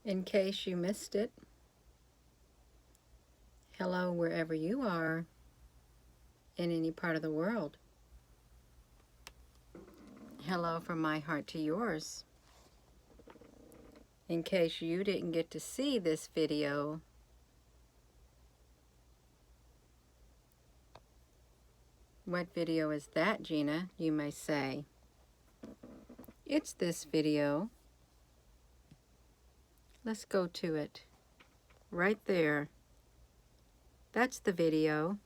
In case you missed it, hello wherever you are in any part of the world. Hello from my heart to yours. In case you didn't get to see this video, what video is that, Gina, you may say? It's this video. Let's go to it. Right there. That's the video.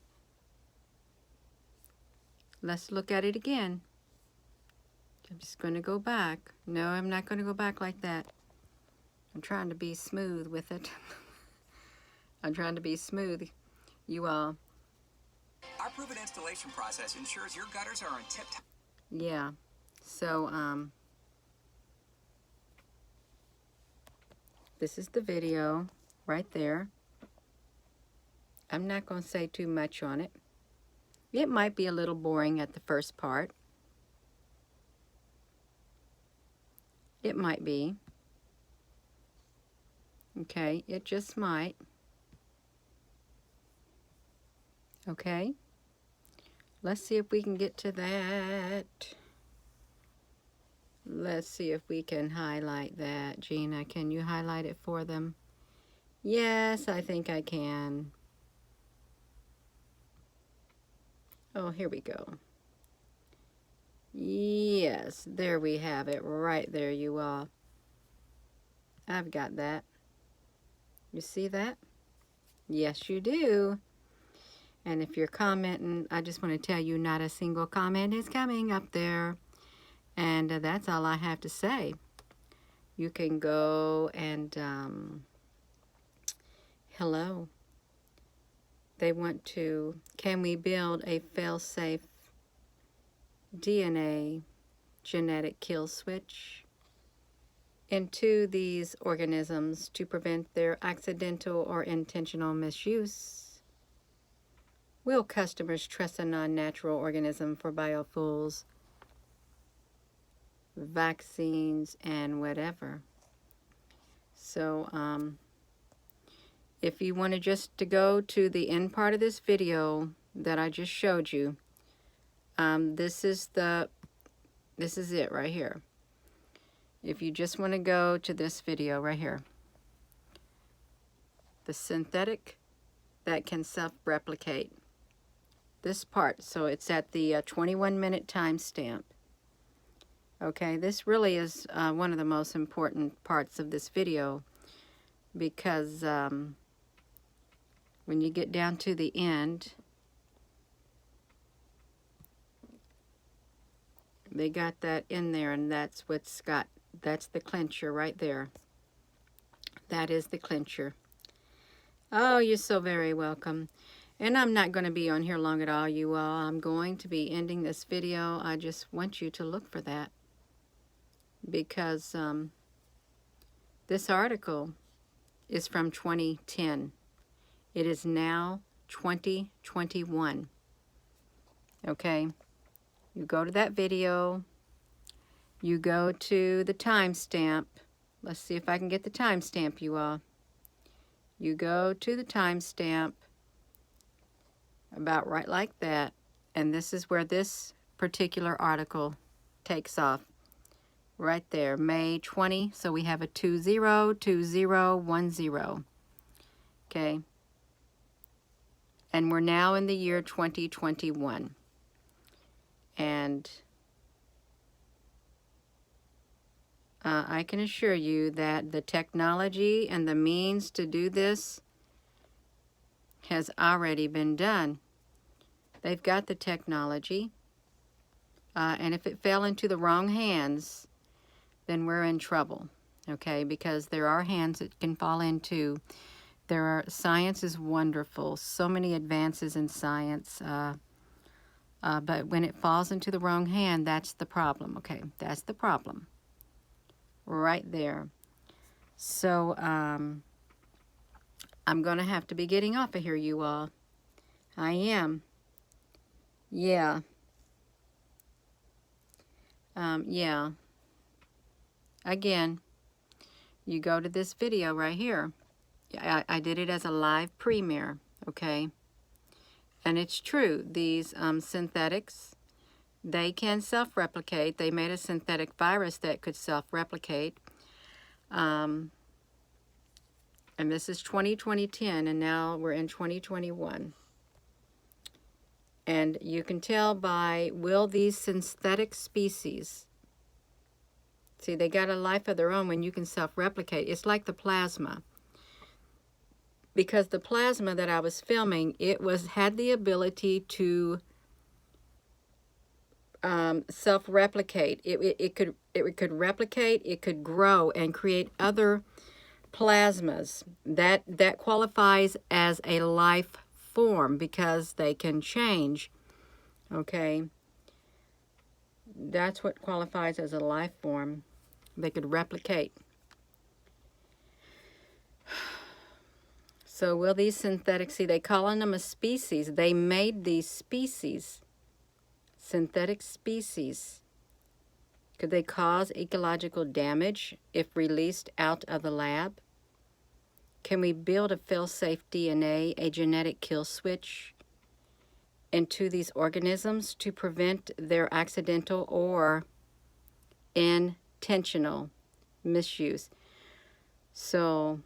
Let's look at it again. I'm just going to go back. No, I'm not going to go back like that. I'm trying to be smooth with it. I'm trying to be smooth, you all. Our proven installation process ensures your gutters are in tip-top. Yeah, so this is the video right there. I'm not going to say too much on it. It might be a little boring at the first part. It might be. Okay, it just might. Okay, let's see if we can get to that. Let's see if we can highlight that. Gina, can you highlight it for them? Yes, I think I can. Oh, here we go. Yes, there we have it. Right there you are. I've got that. You see that? Yes, you do. And if you're commenting, I just want to tell you not a single comment is coming up there. And that's all I have to say. You can go and, hello. They want to, can we build a fail-safe DNA genetic kill switch into these organisms to prevent their accidental or intentional misuse? Will customers trust a non-natural organism for biofuels, vaccines, and whatever? So if you want to just to go to the end part of this video that I just showed you, this is it right here. If you just want to go to this video right here, the synthetic that can self-replicate, this part, so it's at the 21-minute timestamp. Okay, this really is one of the most important parts of this video, because when you get down to the end, they got that in there, and that's what's got, that's the clincher right there. That is the clincher. Oh, you're so very welcome. And I'm not going to be on here long at all, you all. I'm going to be ending this video. I just want you to look for that, because this article is from 2010. It is now 2021. Okay? You go to that video. You go to the timestamp. Let's see if I can get the timestamp, you all. You go to the timestamp, about right like that, and this is where this particular article takes off. Right there, May 20, so we have a 202010. Okay? And we're now in the year 2021. And I can assure you that the technology and the means to do this has already been done. They've got the technology, and if it fell into the wrong hands, then we're in trouble, okay? Because there are hands it can fall into. Science is wonderful, so many advances in science, but when it falls into the wrong hand, that's the problem, okay? That's the problem. Right there. So, I'm going to have to be getting off of here, you all. I am. Yeah. Yeah. Again, you go to this video right here. I did it as a live premiere, okay? And it's true, these synthetics, they can self-replicate. They made a synthetic virus that could self-replicate. And this is 2010, and now we're in 2021. And you can tell by, will these synthetic species, see, they got a life of their own when you can self-replicate. It's like the plasma. Because the plasma that I was filming, it had the ability to self-replicate. It could replicate, it could grow and create other plasmas. That qualifies as a life form because they can change. Okay, that's what qualifies as a life form. They could replicate. So will these synthetics, see, they calling them a species. They made these species, synthetic species. Could they cause ecological damage if released out of the lab? Can we build a fail-safe DNA, a genetic kill switch, into these organisms to prevent their accidental or intentional misuse? So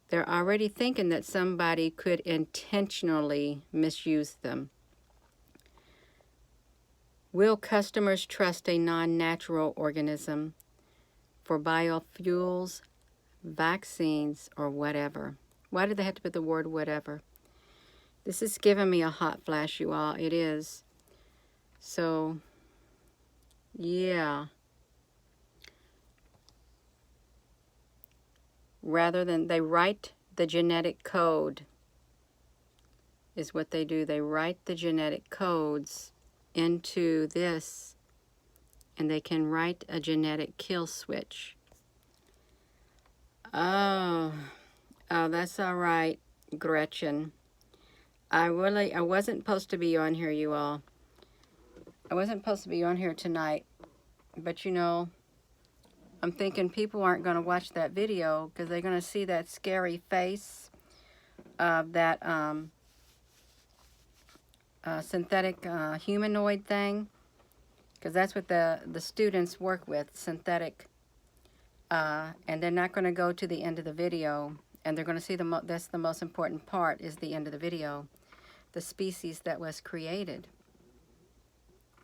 they're already thinking that somebody could intentionally misuse them. Will customers trust a non-natural organism for biofuels, vaccines, or whatever? Why do they have to put the word whatever? This is giving me a hot flash, you all. It is. So, yeah. Rather than, they write the genetic code, is what they do. They write the genetic codes into this, and they can write a genetic kill switch. Oh, that's all right, Gretchen. I wasn't supposed to be on here, you all. I wasn't supposed to be on here tonight, but you know, I'm thinking people aren't going to watch that video because they're going to see that scary face of that synthetic humanoid thing, because that's what the students work with, synthetic, and they're not going to go to the end of the video, and they're going to see that's the most important part, is the end of the video, the species that was created.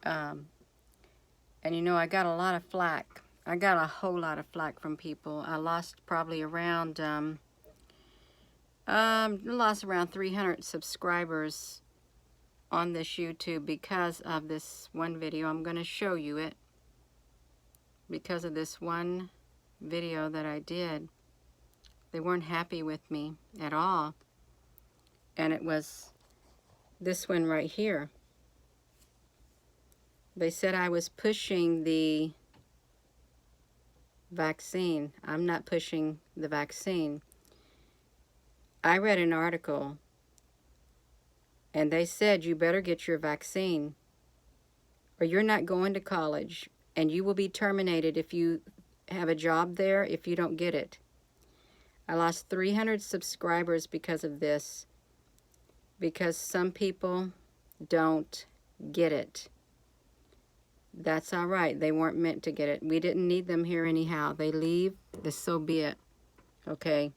And you know, I got a lot of flack. I got a whole lot of flack from people. I lost probably around lost around 300 subscribers on this YouTube because of this one video. I'm going to show you it. Because of this one video that I did, they weren't happy with me at all. And it was this one right here. They said I was pushing the vaccine. I'm not pushing the vaccine. I read an article, and they said you better get your vaccine or you're not going to college, and you will be terminated if you have a job there if you don't get it. I lost 300 subscribers because of this, because some people don't get it. That's all right. They weren't meant to get it. We didn't need them here anyhow. They leave, so be it. Okay.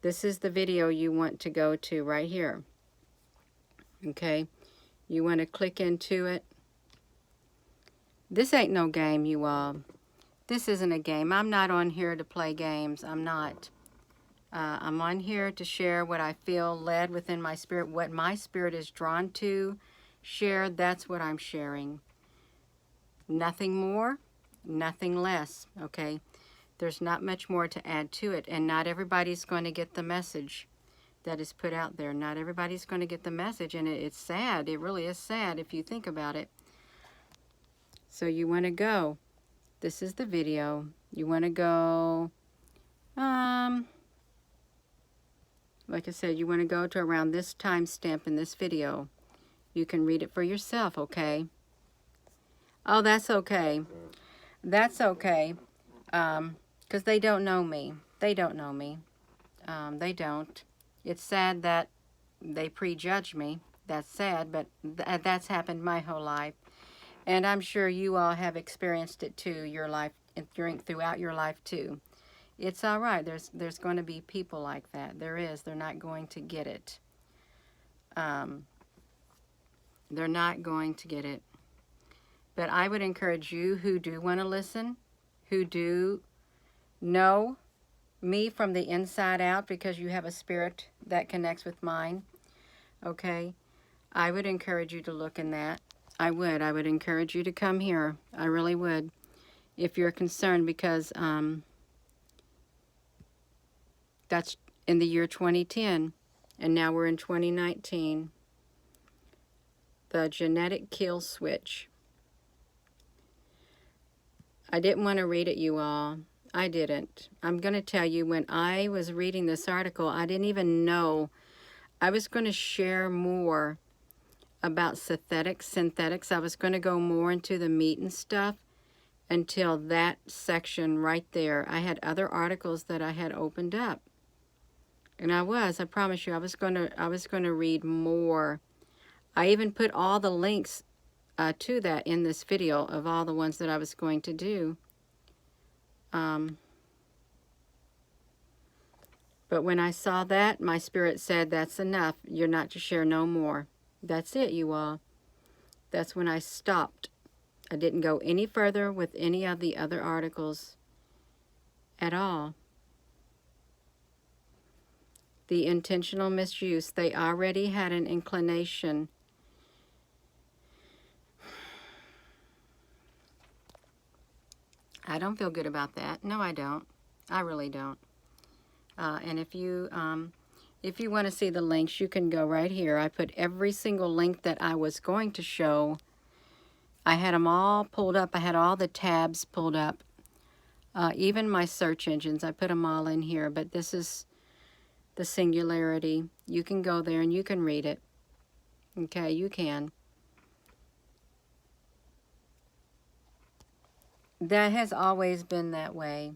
This is the video you want to go to right here. Okay. You want to click into it. This ain't no game, you all. This isn't a game. I'm not on here to play games. I'm not. I'm on here to share what I feel led within my spirit, what my spirit is drawn to share. That's what I'm sharing. Nothing more, nothing less, okay? There's not much more to add to it, and not everybody's going to get the message that is put out there. Not everybody's going to get the message, and it's sad. It really is sad if you think about it. So you want to go. This is the video. You want to go, like I said, you want to go to around this timestamp in this video. You can read it for yourself, okay? Oh, that's okay. That's okay. because they don't know me. They don't know me. They don't. It's sad that they prejudge me. That's sad, but that's happened my whole life. And I'm sure you all have experienced it too, your life, throughout your life too. It's all right. There's going to be people like that. There is. They're not going to get it. They're not going to get it. But I would encourage you who do want to listen, who do know me from the inside out because you have a spirit that connects with mine, okay? I would encourage you to look in that. I would encourage you to come here. I really would. If you're concerned, because that's in the year 2010, and now we're in 2019. The genetic kill switch. I didn't want to read it, you all. I didn't. I'm going to tell you, when I was reading this article, I didn't even know. I was going to share more about synthetics. I was going to go more into the meat and stuff until that section right there. I had other articles that I had opened up. And I promise you, I was going to read more. I even put all the links to that in this video of all the ones that I was going to do. But when I saw that, my spirit said, that's enough. You're not to share no more. That's it, you all. That's when I stopped. I didn't go any further with any of the other articles at all. The intentional misuse, they already had an inclination. I don't feel good about that. No, I don't. I really don't. And if you want to see the links, you can go right here. I put every single link that I was going to show. I had them all pulled up. I had all the tabs pulled up. Even my search engines, I put them all in here. But this is the singularity. You can go there and you can read it. Okay, you can. That has always been that way.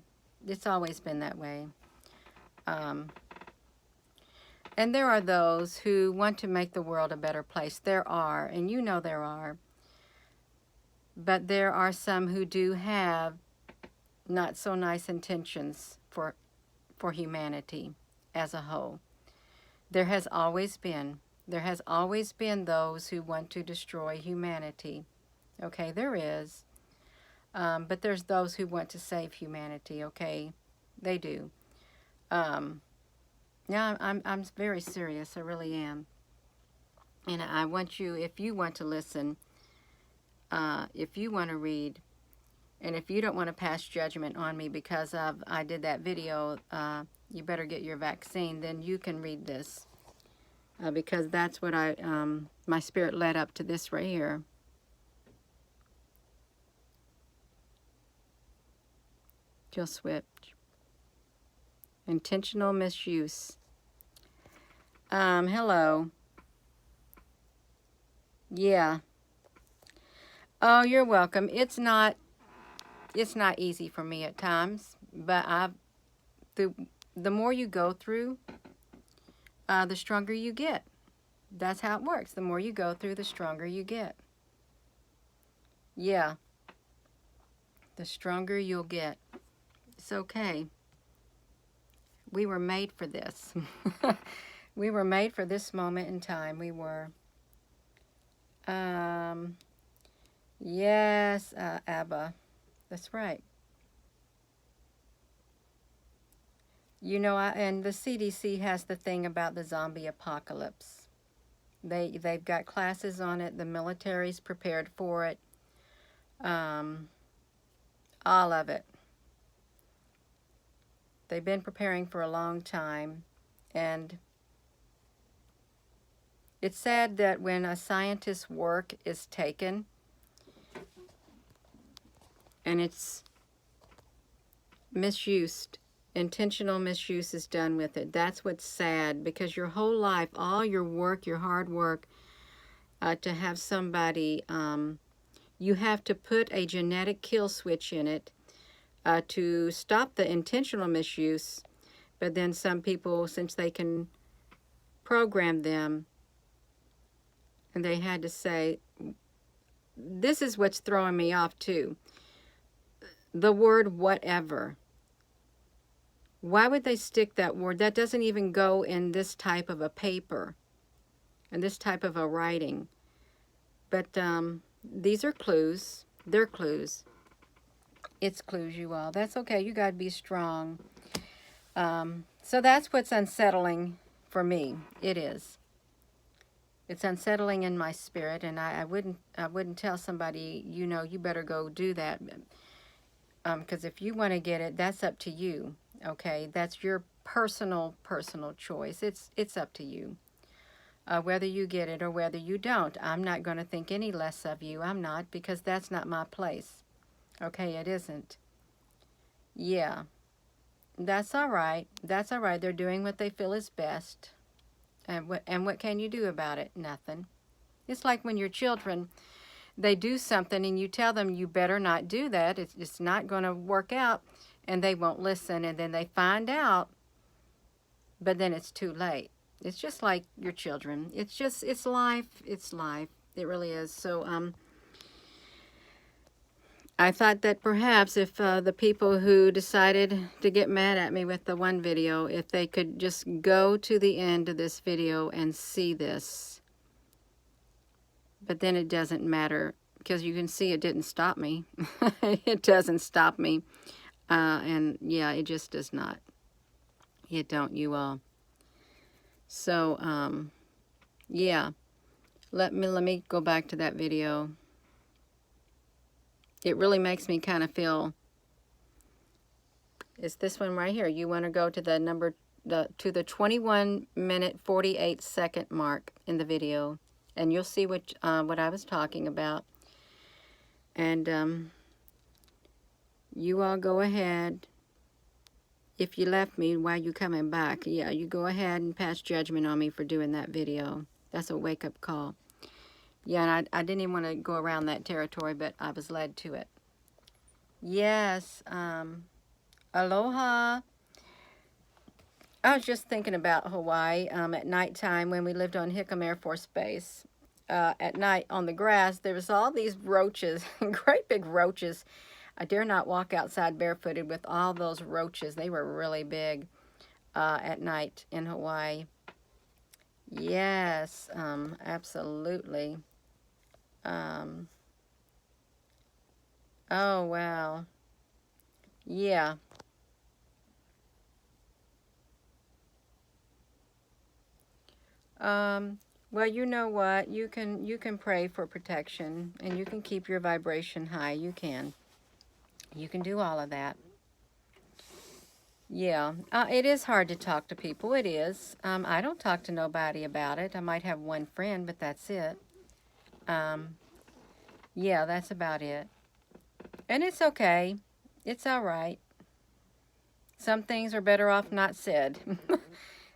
It's always been that way. And there are those who want to make the world a better place. There are, and you know there are. But there are some who do have not so nice intentions for humanity as a whole. There has always been those who want to destroy humanity. Okay, there is. But there's those who want to save humanity, okay? They do. Yeah, I'm very serious. I really am. And I want you, if you want to listen, if you want to read, and if you don't want to pass judgment on me because I did that video, you better get your vaccine, then you can read this. Because that's what my spirit led up to this right here. Kill switch. Intentional misuse. Hello. Yeah. Oh, you're welcome. It's not easy for me at times, but the more you go through, the stronger you get. That's how it works. The more you go through, the stronger you get. Yeah. The stronger you'll get. It's okay. We were made for this. We were made for this moment in time. We were. Yes, Abba. That's right. You know, and the CDC has the thing about the zombie apocalypse. They've got classes on it. The military's prepared for it. All of it. They've been preparing for a long time, and it's sad that when a scientist's work is taken and it's misused, intentional misuse is done with it. That's what's sad, because your whole life, all your work, your hard work, to have somebody, you have to put a genetic kill switch in it. to stop the intentional misuse. But then some people, since they can program them, and they had to say, this is what's throwing me off too. The word whatever. Why would they stick that word? That doesn't even go in this type of a paper and this type of a writing. But these are clues. They're clues. It's clues, you all. That's okay. You got to be strong. So that's what's unsettling for me. It is. It's unsettling in my spirit, and I wouldn't tell somebody, you know, you better go do that. Because if you want to get it, that's up to you. Okay, that's your personal choice. It's up to you. Whether you get it or whether you don't. I'm not going to think any less of you. I'm not, because that's not my place. Okay, it isn't. Yeah, that's all right. That's all right. They're doing what they feel is best. And what can you do about it? Nothing. It's like when your children, they do something and you tell them you better not do that. It's not going to work out, and they won't listen, and then they find out, but then it's too late. It's just like your children. It's life. It's life. It really is. So, I thought that perhaps if the people who decided to get mad at me with the one video, if they could just go to the end of this video and see this. But then it doesn't matter, because you can see it didn't stop me. It doesn't stop me. And yeah, it just does not. It don't, you all. So, yeah. Let me go back to that video. It really makes me kind of feel, it's this one right here. You want to go to the 21-minute 48-second mark in the video, and you'll see what I was talking about. And you all go ahead. If you left me while you coming back, yeah, you go ahead and pass judgment on me for doing that video. That's a wake-up call. Yeah, and I didn't even want to go around that territory, but I was led to it. Yes, aloha. I was just thinking about Hawaii at nighttime when we lived on Hickam Air Force Base. At night on the grass, there was all these roaches, great big roaches. I dare not walk outside barefooted with all those roaches. They were really big at night in Hawaii. Yes, absolutely. Oh, wow. Yeah. Well, you know what? You can pray for protection, and you can keep your vibration high. You can. You can do all of that. Yeah. It is hard to talk to people. It is. I don't talk to nobody about it. I might have one friend, but that's it. Yeah, that's about it. And it's okay. It's all right. Some things are better off not said.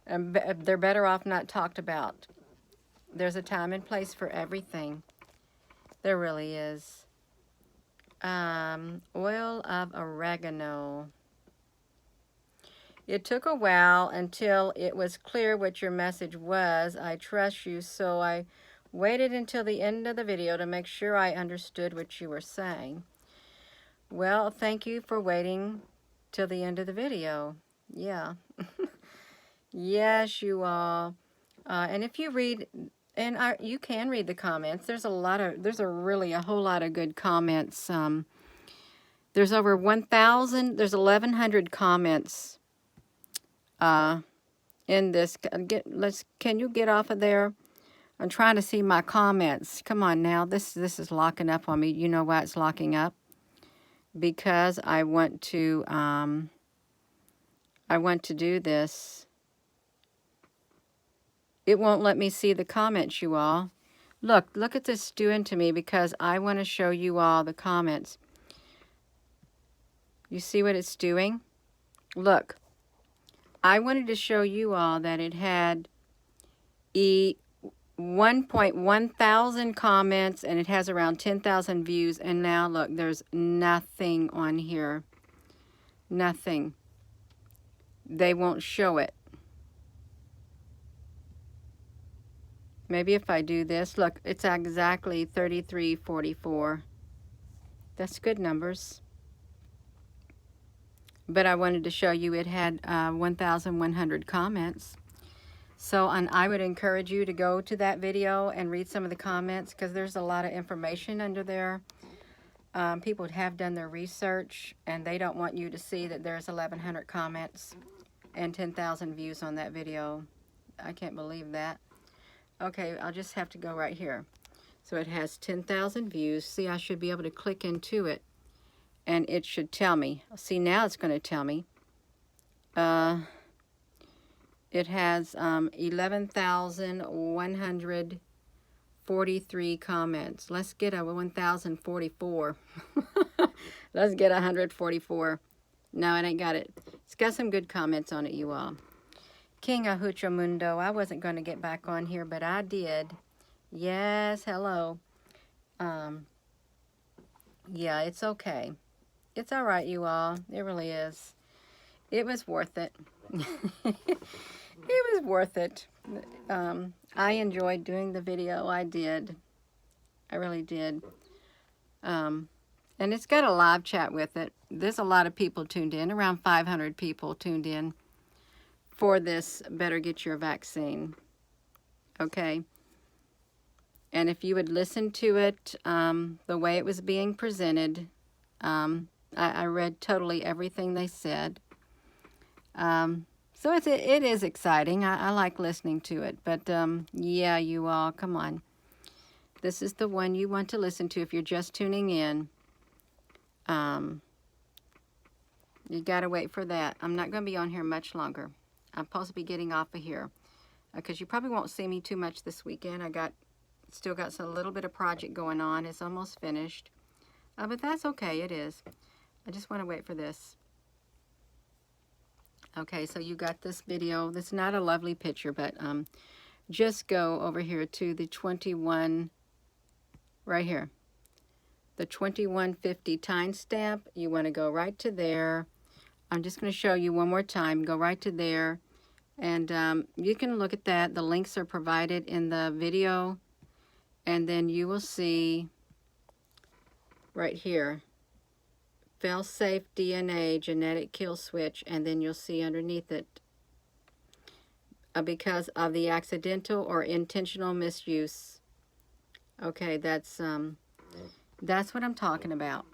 And they're better off not talked about. There's a time and place for everything. There really is. Oil of oregano. It took a while until it was clear what your message was. I trust you, so I waited until the end of the video to make sure I understood what you were saying. Well, thank you for waiting till the end of the video. Yeah. Yes, you all. And if you read, and you can read the comments. There's really a whole lot of good comments. There's over 1,000. There's 1,100 comments in this. Can you get off of there? I'm trying to see my comments. Come on now. This is locking up on me. You know why it's locking up? Because I want to do this. It won't let me see the comments, you all. Look at this doing to me, because I want to show you all the comments. You see what it's doing? Look, I wanted to show you all that it had 1.1 thousand comments, and it has around 10,000 views, and now look, there's nothing on here. Nothing. They won't show it. Maybe if I do this, look, it's exactly 3344. That's good numbers. But I wanted to show you it had 1,100 comments. So, and I would encourage you to go to that video and read some of the comments, because there's a lot of information under there. People have done their research, and they don't want you to see that there's 1,100 comments and 10,000 views on that video. I can't believe that. Okay, I'll just have to go right here. So it has 10,000 views. See, I should be able to click into it, and it should tell me. See, now it's going to tell me. It has 11,143 comments. Let's get a 1,044. Let's get 144. No, it ain't got it. It's got some good comments on it, you all. King Ahucho Mundo. I wasn't going to get back on here, but I did. Yes, hello. Yeah, it's okay. It's all right, you all. It really is. It was worth it. It was worth it. I enjoyed doing the video. I did. I really did. And it's got a live chat with it. There's a lot of people tuned in. Around 500 people tuned in for this Better Get Your Vaccine. Okay. And if you would listen to it the way it was being presented, I read totally everything they said. So it is exciting. I like listening to it. But yeah, you all, come on. This is the one you want to listen to if you're just tuning in. You got to wait for that. I'm not going to be on here much longer. I'm supposed to be getting off of here because you probably won't see me too much this weekend. Still got a little bit of project going on. It's almost finished. But that's okay. It is. I just want to wait for this. Okay, so you got this video. That's not a lovely picture, but just go over here to the 21, right here. The 2150 timestamp. You want to go right to there. I'm just going to show you one more time. Go right to there. And you can look at that. The links are provided in the video. And then you will see right here, fail-safe DNA genetic kill switch, and then you'll see underneath it, because of the accidental or intentional misuse. Okay, that's what I'm talking about.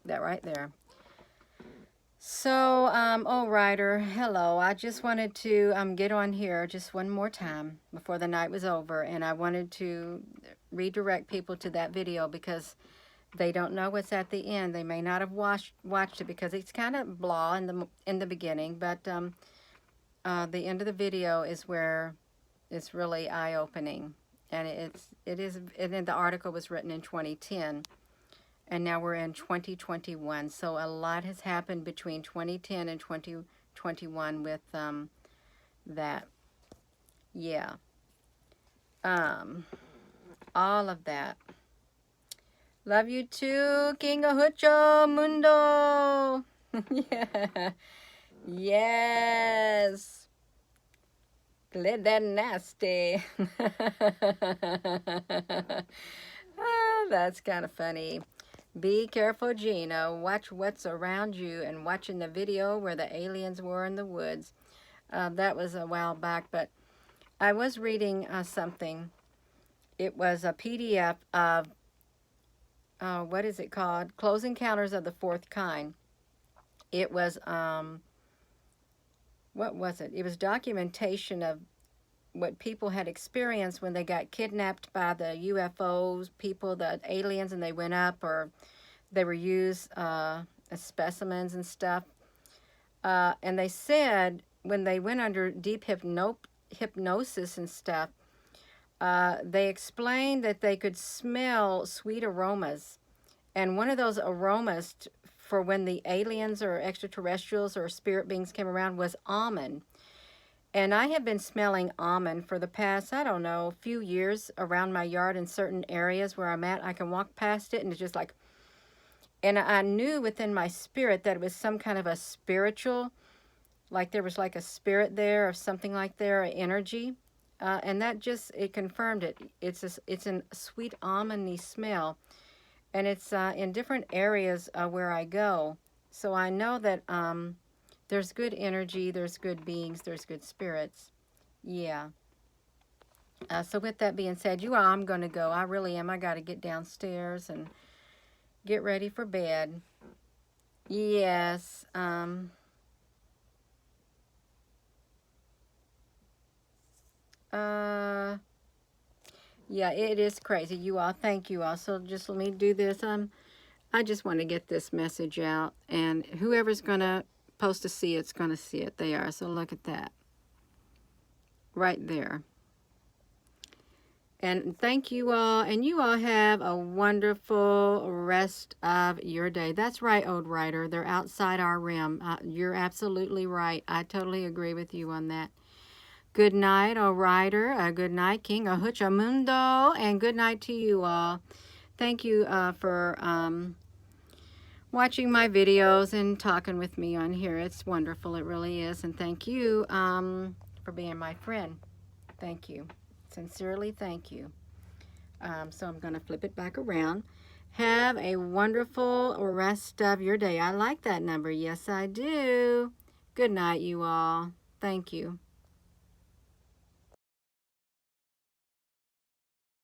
That right there. So, oh, Ryder, hello. I just wanted to get on here just one more time before the night was over, and I wanted to redirect people to that video because they don't know what's at the end. They may not have watched it because it's kind of blah in the beginning, but the end of the video is where it's really eye-opening, and and then the article was written in 2010. And now we're in 2021. So a lot has happened between 2010 and 2021 with that. Yeah. All of that. Love you too, King Ahucho Mundo. Yeah. Yes. Let that nasty. That's kind of funny. Be careful, Gina. Watch what's around you, and watching the video where the aliens were in the woods. That was a while back, but I was reading something. It was a PDF of, what is it called? Close Encounters of the Fourth Kind. It was, what was it? It was documentation of what people had experienced when they got kidnapped by the UFOs, the aliens, and they went up, or they were used as specimens and stuff. And they said when they went under deep hypnosis and stuff, they explained that they could smell sweet aromas. And one of those aromas for when the aliens or extraterrestrials or spirit beings came around was almond. And I have been smelling almond for the past, I don't know, few years around my yard in certain areas where I'm at. I can walk past it and it's just like, And I knew within my spirit that it was some kind of a spiritual, like there was like a spirit there or something like there, an energy. And that just, it confirmed it. It's a sweet almondy smell. And it's in different areas where I go. So I know that there's good energy, there's good beings, there's good spirits. Yeah. So with that being said, I'm going to go. I really am. I got to get downstairs and get ready for bed. Yes. Yeah, it is crazy. You all, thank you all. So just let me do this. I just want to get this message out, and whoever's gonna supposed to see it's gonna see it. They are. So look at that right there. And thank you all, and you all have a wonderful rest of your day. That's right, Old Writer. They're outside our rim. You're absolutely right. I totally agree with you on that. Good night, Old Writer. Good night, King Ahuchamundo, and good night to you all. Thank you for watching my videos and talking with me on here. It's wonderful. It really is. And thank you for being my friend. Thank you. Sincerely, thank you. So I'm going to flip it back around. Have a wonderful rest of your day. I like that number. Yes, I do. Good night, you all. Thank you.